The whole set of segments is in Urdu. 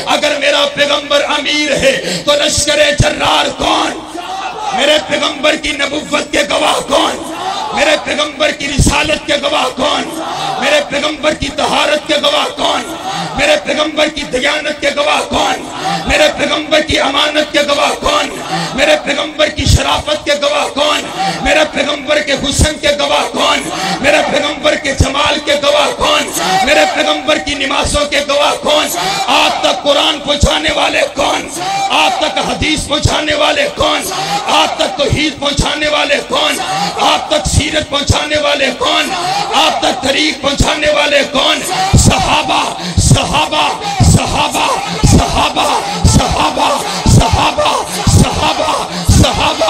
اگر میرا پیغمبر امیر ہے تو لشکر جرار کون؟ میرے پیغمبر کی نبوت کے گواہ کون؟ میرے پیغمبر کی رسالت کے گواہ کون؟ میرے پیغمبر کی طہارت کے گواہ کون؟ میرے پیغمبر کی دیانت کے گواہ کون؟ میرے پیغمبر کی امانت کے گواہ کون؟ میرے پیغمبر کی شرافت کے گواہ کون؟ میرے پیغمبر کے حسن کے گواہ کون؟ میرے پیغمبر کے جمال کے گواہ کون؟ میرے پیغمبر کی نمازوں کے گواہ کون؟ آپ تک قرآن پہنچانے والے کون؟ آپ تک حدیث پہنچانے والے کون؟ آپ تک توحید پہنچانے والے کون؟ آپ تک سیرت پہنچانے والے کون؟ آپ تک طریق پہنچانے والے کون؟ صحابہ صحابہ صحابہ صحابہ صحابہ صحابہ صحابہ صحابہ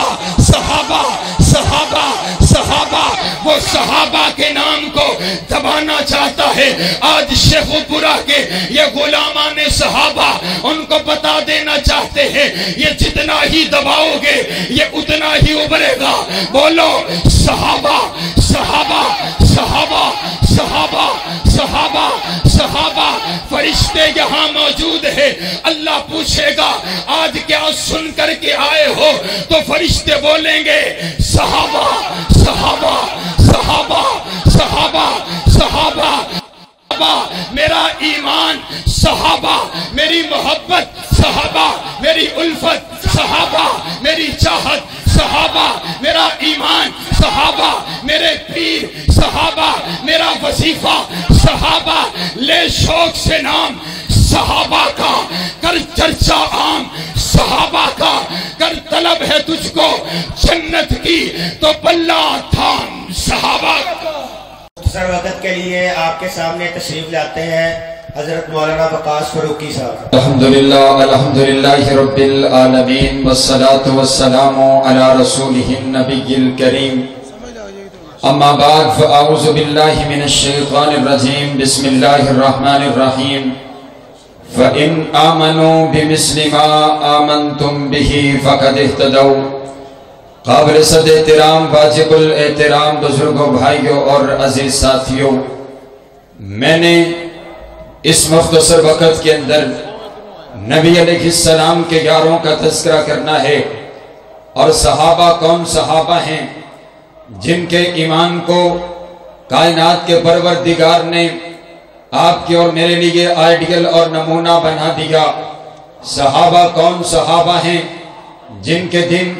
صحابہ صحابہ صحابہ وہ صحابہ کے نام کو دبانا چاہتا ہے آج شیخ پورا کے یہ غلامان صحابہ ان کو بتا دینا چاہتے ہیں یہ جتنا ہی دباؤ گے یہ اتنا ہی ابھرے گا بولو صحابہ صحابہ صحابہ صحابہ صحابہ صحابہ فرشتے یہاں موجود ہیں اللہ پوچھے گا آج کیا سن کر کے آئے ہو تو فرشتے بولیں گے صحابہ صحابہ صحابہ صحابہ صحابہ میرا ایمان صحابہ میری محبت صحابہ میری الفت صحابہ میری چاہت صحابہ میرا ایمان صحابہ میرے پیر صحابہ میرا وظیفہ صحابہ لے شوق سے نام صحابہ کا کر چرچا عام صحابہ کا کر طلب ہے تجھ کو جنت کی تو پلہ تھام صحابہ کا سر وقت کے لیے آپ کے سامنے تشریف لاتے ہیں حضرت مولانا وقاص فاروقی صاحب الحمدللہ رب العالمین والصلاة والسلام علی رسولہ النبی الکریم اما بعد فاعوذ باللہ من الشیطان الرجیم بسم اللہ الرحمن الرحیم فَإِنْ آمَنُوا بِمِثْلِ مَا آمَنْتُمْ بِهِ فَقَدْ اهْتَدَوْا قابل صد احترام واجب الاحترام بزرگوں بھائیوں اور عزیز ساتھیوں میں نے اس مختصر وقت کے اندر نبی علیہ السلام کے یاروں کا تذکرہ کرنا ہے اور صحابہ کون صحابہ ہیں جن کے ایمان کو کائنات کے پروردگار نے آپ کے اور میرے لیے آئیڈیل اور نمونہ بنا دیا صحابہ کون صحابہ ہیں جن کے دن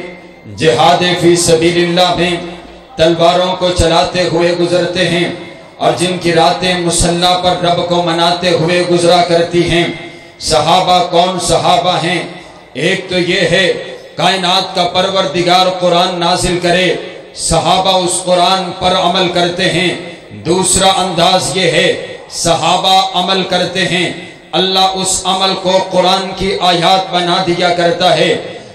جہاد فی سبیل اللہ میں تلواروں کو چلاتے ہوئے گزرتے ہیں اور جن کی راتیں مسلح پر رب کو مناتے ہوئے گزرا کرتی ہیں صحابہ کون صحابہ ہیں ایک تو یہ ہے کائنات کا پروردگار قرآن نازل کرے صحابہ اس قرآن پر عمل کرتے ہیں دوسرا انداز یہ ہے صحابہ عمل کرتے ہیں اللہ اس عمل کو قرآن کی آیات بنا دیا کرتا ہے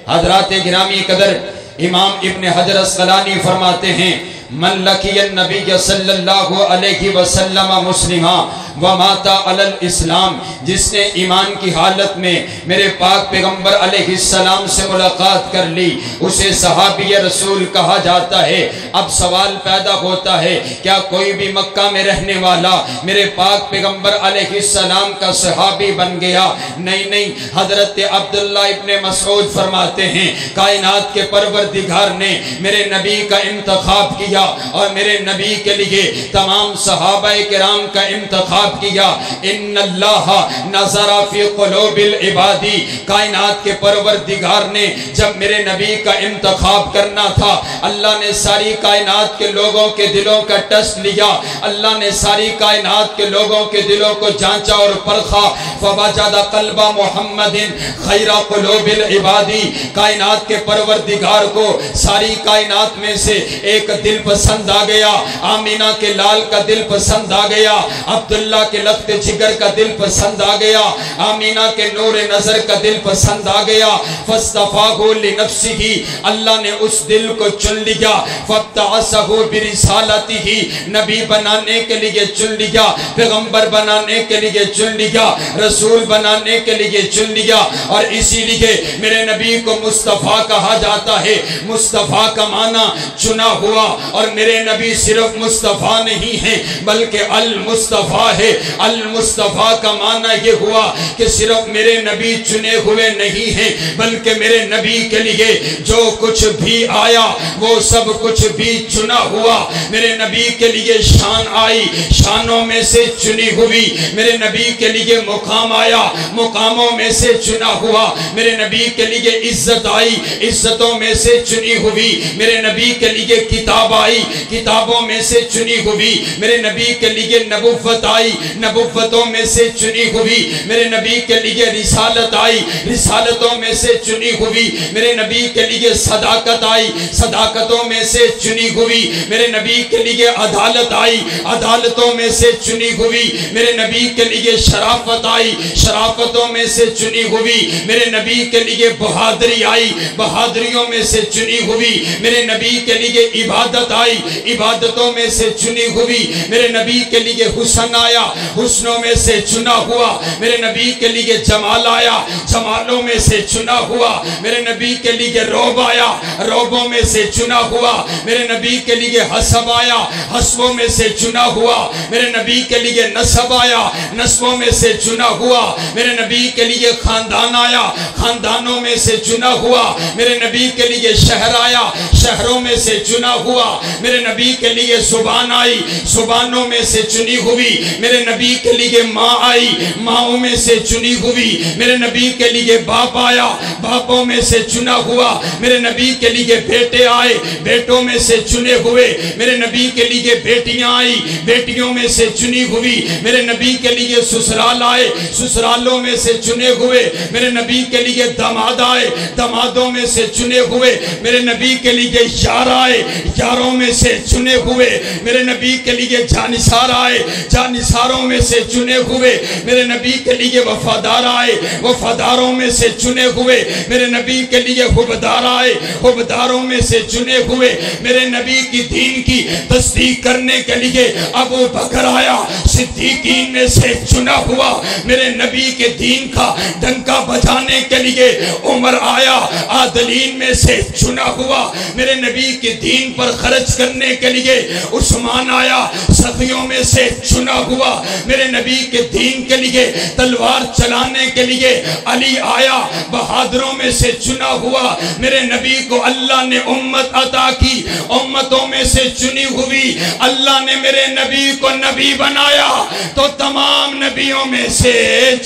حضرات گرامی قدر امام ابن حجر اسقلانی فرماتے ہیں من لقی النبی صلی اللہ علیہ وسلم مسلمہ وماتا علی الاسلام جس نے ایمان کی حالت میں میرے پاک پیغمبر علیہ السلام سے ملاقات کر لی اسے صحابی رسول کہا جاتا ہے اب سوال پیدا ہوتا ہے کیا کوئی بھی مکہ میں رہنے والا میرے پاک پیغمبر علیہ السلام کا صحابی بن گیا نہیں حضرت عبداللہ ابن مسعود فرماتے ہیں کائنات کے پروردگار نے میرے نبی کا انتخاب کیا اور میرے نبی کے لیے تمام صحابہ کرام کا انتخاب کیا ان اللہ نظر فی قلوب العباد کائنات کے پروردگار نے جب میرے نبی کا انتخاب کرنا تھا اللہ نے ساری کائنات کے لوگوں کے دلوں کا ٹیسٹ لیا اللہ نے ساری کائنات کے لوگوں کے دلوں کو جانچا اور پرکھا فوجد قلب محمد خیر قلوب العباد کائنات کے پروردگار کو ساری کائنات میں سے ایک دل پسند آ گیا آمینہ کے لال کا دل پسند آ گیا عبداللہ کے لخت جگر کا دل پسند آ گیا آمینہ کے نور نظر کا دل پسند آ گیا فاصطفاہ لنفسہ اللہ نے اس دل کو چن لیا فابتعثہ برسالتہ نبی بنانے کے لیے چن لیا پیغمبر بنانے کے لیے چن لیا رسول بنانے کے لیے چن لیا اور اسی لیے میرے نبی کو مصطفیٰ کہا جاتا ہے مصطفیٰ کا معنی چنا ہوا اور میرے نبی صرف مصطفیٰ نہیں ہیں بلکہ المصطفیٰ ہے المصطفیٰ کا معنی یہ ہوا کہ صرف میرے نبی چنے ہوئے نہیں ہیں بلکہ میرے نبی کے لیے جو کچھ بھی آیا وہ سب کچھ بھی چنا ہوا. میرے نبی کے لیے شان آئی، شانوں میں سے چنی ہوئی. میرے نبی کے لیے مقام آیا، مقاموں میں سے چنا ہوا. میرے نبی کے لیے عزت آئی، عزتوں میں سے چنی ہوئی. میرے نبی کے لیے کتاب آئی، کتابوں میں سے چنی ہوئی. میرے نبی کے لیے نبوت آئی، نبوتوں میں سے چنی ہوئی. میرے نبی کے لیے رسالت آئی، رسالتوں میں سے چنی ہوئی. میرے نبی کے لیے صداقت آئی، صداقتوں میں سے چنی ہوئی. میرے نبی کے لیے عدالت آئی، عدالتوں میں سے چنی ہوئی. میرے نبی کے لیے شرافت آئی، شرافتوں میں سے چنی ہوئی. میرے نبی کے لیے بہادری آئی، بہادریوں میں سے چنی ہوئی. میرے نبی کے لیے عبادت آئی، عبادتوں میں سے چنی ہوئی. میرے نبی کے لیے حسن آیا، حسنوں میں سے چنا ہوا. میرے نبی کے لیے جمال آیا، جمالوں میں سے چنا ہوا. میرے نبی کے لیے روب آیا، روبوں میں سے چنا ہوا. میرے نبی کے لیے حسب آیا، حسبوں میں سے چنا ہوا. میرے نبی کے لیے نسب آیا، نسبوں میں سے چنا ہوا. میرے نبی کے لیے خاندان آیا، خاندانوں میں سے چنا ہوا. میرے نبی کے لیے شہر آیا، شہروں میں سے چنا ہوا. میرے نبی کے لیے زبان آئی، زبانوں میں سے چنی ہوئی. میرے نبی کے لیے ماں آئی، ماؤں میں سے چنی ہوئی. میرے نبی کے لیے باپ آیا، باپوں میں سے چنا ہوا. میرے نبی کے لیے بیٹے آئے، بیٹوں میں سے چنے ہوئے. میرے نبی کے لیے بیٹیاں آئی، بیٹیوں میں سے چنی ہوئی. میرے نبی کے لیے سسرال آئے، سسرالوں میں سے چنے ہوئے. میرے نبی کے لیے داماد آئے، دامادوں میں سے چنے ہوئے. میرے نبی کے لیے یار آئے، یاروں میں سے چنے ہوئے. میرے نبی کے لیے جانثار آئے، جانثاروں میں سے چنے ہوئے. میرے نبی کے لیے وفادار آئے، وفاداروں میں سے چنے ہوئے. میرے نبی کے لیے حبدار آئے، حبداروں میں سے چنے ہوئے. میرے نبی کی دین کی تصدیق کرنے کے لیے ابو بکر آیا، صدیقین میں سے چنا ہوا. میرے نبی کے دین کا ڈنکا بجانے کے لیے عمر آیا، عادلین میں سے چنا ہوا. میرے نبی کے دین پر خرچ کرنے کے لیے عثمان آیا، صفیوں میں سے چنا ہوا. میرے نبی کے دین کے لیے تلوار چلانے کے لیے علی آیا، بہادروں میں سے چنا ہوا. میرے نبی کو اللہ نے امت عطا کی، امتوں میں سے چنی ہوئی. اللہ نے میرے نبی کو نبی بنایا تو تمام نبیوں میں سے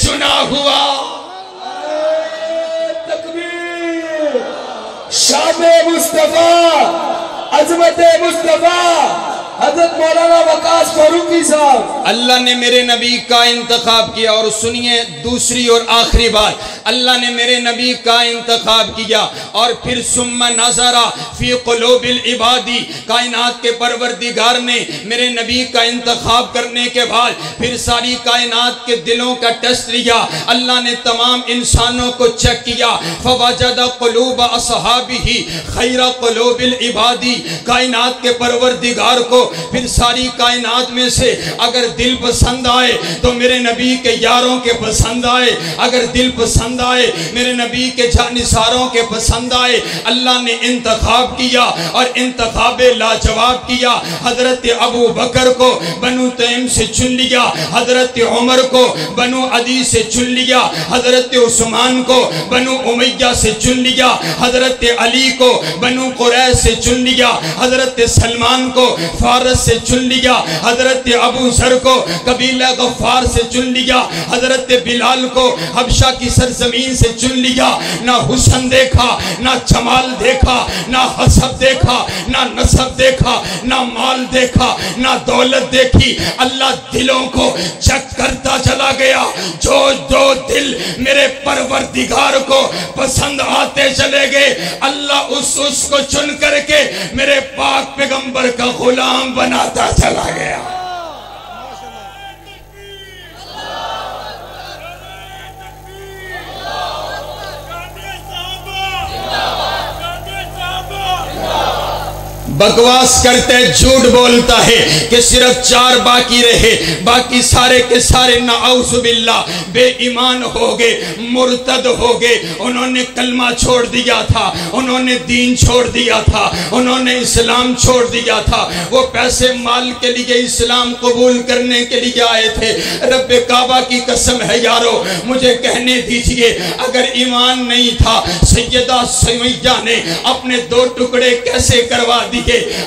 چنا ہوا. تکبیر، شان مصطفیٰ، عظمت مصطفیٰ، حضرت مولانا وقاص فاروقی صاحب. اللہ نے میرے نبی کا انتخاب کیا. اور سنیے دوسری اور آخری بات، اللہ نے میرے نبی کا انتخاب کیا اور پھر ثم نظر فی قلوب العباد، کائنات کے پروردگار نے میرے نبی کا انتخاب کرنے کے بعد پھر ساری کائنات کے دلوں کا ٹیسٹ لیا. اللہ نے تمام انسانوں کو چیک کیا. فوجد قلوب اصحابہ خیر قلوب العباد، کائنات کے پروردگار کو پھر ساری کائنات میں سے اگر دل پسند آئے تو میرے نبی کے یاروں کے پسند آئے، اگر دل پسند آئے میرے نبی کے جانثاروں کے پسند آئے. اللہ نے انتخاب کیا اور انتخاب لاجواب کیا. حضرت ابو بکر کو بنو تیم سے چن لیا، حضرت عمر کو بنو عدی سے چن لیا، حضرت عثمان کو بنو امیہ سے چن لیا، حضرت علی کو بنو قریش سے چن لیا، حضرت سلمان کو فارس سے چن لیا، حضرت ابو ذر کو قبیلہ غفار سے چن لیا، حضرت بلال کو حبشہ کی سرزمین سے چن لیا. نہ حسن دیکھا، نہ جمال دیکھا، نہ حسب دیکھا، نہ نسب دیکھا، نہ مال دیکھا، نہ دولت دیکھی. اللہ دلوں کو چیک کرتا چلا گیا. جو جو دل میرے پروردگار کو پسند آتے چلے گئے اللہ اس کو چن کر کے میرے پاک پیغمبر کا غلام بناتا چلا گیا. بکواس کرتے جھوٹ بولتا ہے کہ صرف 4 باقی رہے، باقی سارے کے سارے نعوذ باللہ بے ایمان ہو گئے، مرتد ہو گئے۔ انہوں نے کلمہ چھوڑ دیا تھا، انہوں نے دین چھوڑ دیا تھا، انہوں نے اسلام چھوڑ دیا تھا، وہ پیسے مال کے لیے اسلام قبول کرنے کے لیے آئے تھے۔ رب کعبہ کی قسم ہے یارو، مجھے کہنے دیجئے اگر ایمان نہیں تھا سیدہ سمیہ نے اپنے 2 ٹکڑے کیسے کروا دیے؟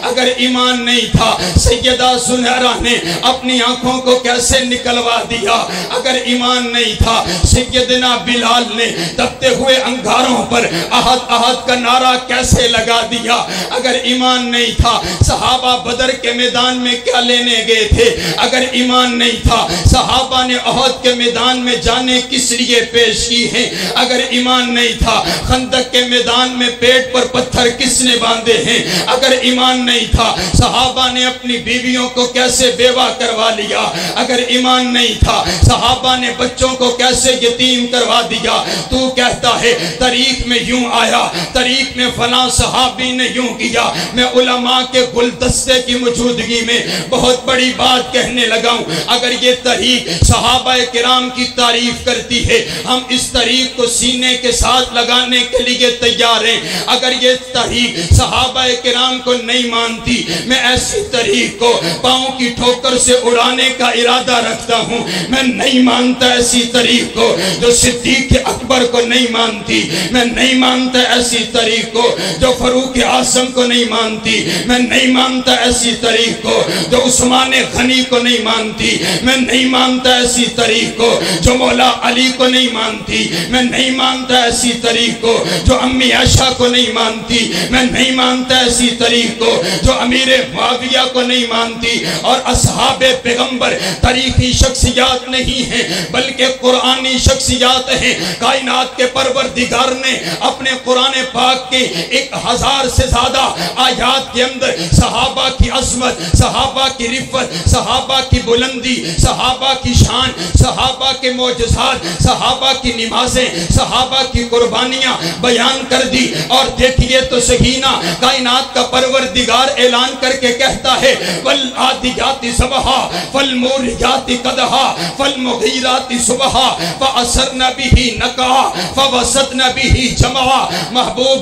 اگر ایمان نہیں تھا سیدہ زنیرہ نے اپنی آنکھوں کو کیسے نکلوا دیا؟ اگر ایمان نہیں تھا سیدنا بلال نے تپتے ہوئے انگاروں پر احد احد کا نعرہ کیسے لگا دیا؟ اگر ایمان نہیں تھا صحابہ بدر کے میدان میں کیا لینے گئے تھے؟ اگر ایمان نہیں تھا صحابہ نے احد کے میدان میں جانے کس لیے پیش کی ہیں؟ اگر ایمان نہیں تھا خندق کے میدان میں پیٹ پر پتھر کس نے باندھے ہیں؟ اگر ایمان نہیں تھا صحابہ نے اپنی بیویوں کو کیسے بیوہ کروا لیا؟ اگر ایمان نہیں تھا صحابہ نے بچوں کو کیسے یتیم کروا دیا؟ تو کہتا ہے تاریخ میں یوں آیا، تاریخ میں فلاں صحابی نے یوں کیا۔ میں علماء کے گلدستے کی موجودگی میں بہت بڑی بات کہنے لگا ہوں۔ اگر یہ تاریخ صحابہ کرام کی تعریف کرتی ہے، ہم اس تاریخ کو سینے کے ساتھ لگانے کے لیے تیار ہیں۔ اگر یہ تاریخ صحابہ کرام کو نہیں مانتی، میں ایسی تاریخ کو پاؤں کی ٹھوکر سے اڑانے کا ارادہ رکھتا ہوں۔ میں نہیں مانتا ایسی تاریخ کو جو صدیق اکبر کو نہیں مانتی، میں نہیں مانتا ایسی تاریخ کو جو فاروق اعظم کو نہیں مانتی، میں نہیں مانتا ایسی تاریخ کو جو عثمان غنی کو نہیں مانتی، میں نہیں مانتا ایسی تاریخ کو جو مولا علی کو نہیں مانتی، میں نہیں مانتا ایسی تاریخ کو جو امی عائشہ کو نہیں مانتی، میں نہیں مانتا ایسی تاریخ کو جو امیر معاویہ کو نہیں مانتی۔ اور اصحاب پیغمبر تاریخی شخصیات نہیں ہیں بلکہ قرآنی شخصیات ہیں۔ کائنات کے پروردگار نے اپنے قرآن پاک کے 1000 سے زیادہ آیات کے اندر صحابہ کی عظمت، صحابہ کی رفت، صحابہ کی بلندی، صحابہ کی شان، صحابہ کے معجزات، صحابہ کی نمازیں، صحابہ کی قربانیاں بیان کر دی۔ اور دیکھیے تو صحیح نا، کائنات کا پروردگار اعلان کر کے کہتا ہے وَالْعَادِيَاتِ ضَبْحًا فَالْمُورِيَاتِ قَدْحًا فَالْمُغِيرَاتِ صُبْحًا فَأَثَرْنَ بِهِ نَقْعًا فَوَسَطْنَ بِهِ جَمْعًا۔ محبوب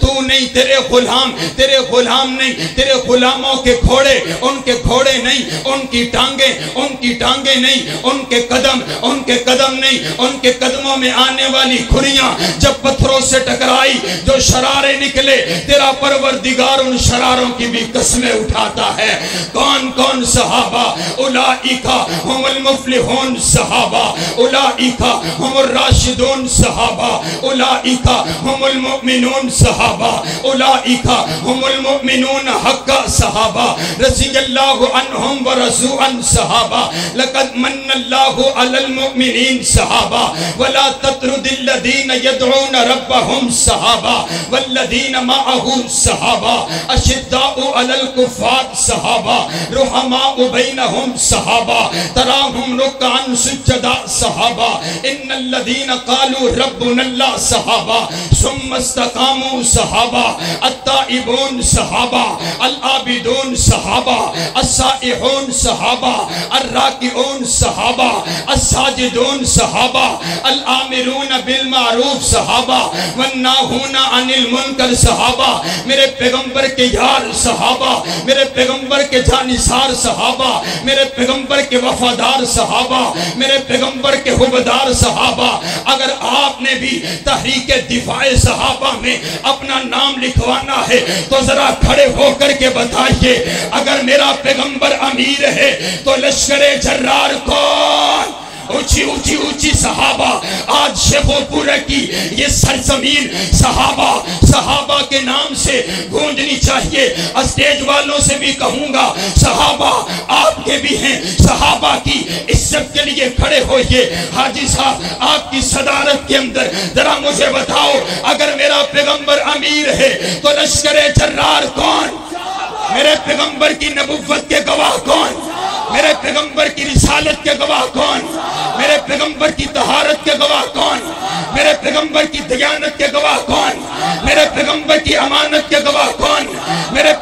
تو نہیں، تیرے غلام نہیں، تیرے غلاموں کے گھوڑے، ان کے گھوڑے نہیں، ان کی ٹانگیں نہیں، ان کے قدم نہیں، ان کے قدموں میں آنے والی کھریاں جب پتھروں سے ٹکرائی جو شرارے نکلے، تیرا پروردگار ان شراروں کی بھی قسمیں اٹھاتا ہے۔ کون کون صحابہ؟ اولئک هم المفلحون صحابہ، اولئک هم الراشدون صحابہ، اولئک هم المؤمنون صحابہ، اولئک هم المؤمنون حقا صحابہ، رضی اللہ عنہم ورضوا عن صحابہ، لقد من اللہ علی المؤمنین صحابہ، ولا تطرد الذین يدعون ربهم صحابہ والذین معه صحابہ، اشداء علی الکفار صحابہ، رحماء بینہم صحابہ، تراہم رکعا سجدا صحابہ، ان الذین قالوا ربنا اللہ صحابہ، ثم استقاموا صحابہ، التائبون صحابہ، العابدون صحابہ، السائحون صحابہ، الراکعون صحابہ، الساجدون صحابہ، الآمرون بالمعروف صحابہ، والناہون عن المنکر صحابہ۔ میرے پیغمبر کے یار صحابہ، میرے پیغمبر کے جانثار صحابہ، میرے پیغمبر کے وفادار صحابہ، میرے پیغمبر کے حبدار صحابہ۔ اگر آپ نے بھی تحریک دفاع صحابہ میں اپنا نام لکھوانا ہے تو ذرا کھڑے ہو کر کے بتائیے، اگر میرا پیغمبر امیر ہے تو لشکر جرار کون؟ اونچی اونچی اونچی صحابہ۔ آج شیخو پورہ کی یہ سرزمین صحابہ کے نام سے گونجنی چاہیے۔ اسٹیج والوں سے بھی کہوں گا صحابہ آپ کے بھی ہیں، صحابہ کی عزت کے لیے کھڑے ہوئیے۔ حاجی صاحب آپ کی صدارت کے اندر ذرا مجھے بتاؤ، اگر میرا پیغمبر امیر ہے تو لشکر جرار کون؟ میرے پیغمبر کی نبوت کے گواہ کون؟ میرے پیغمبر کی رسالت کے گواہ کون؟ میرے پیغمبر کی طہارت کے گواہ کون؟ میرے پیغمبر کی دیانت کے گواہ کون؟ میرے پیغمبر کی امانت کے گواہ کون؟ میرے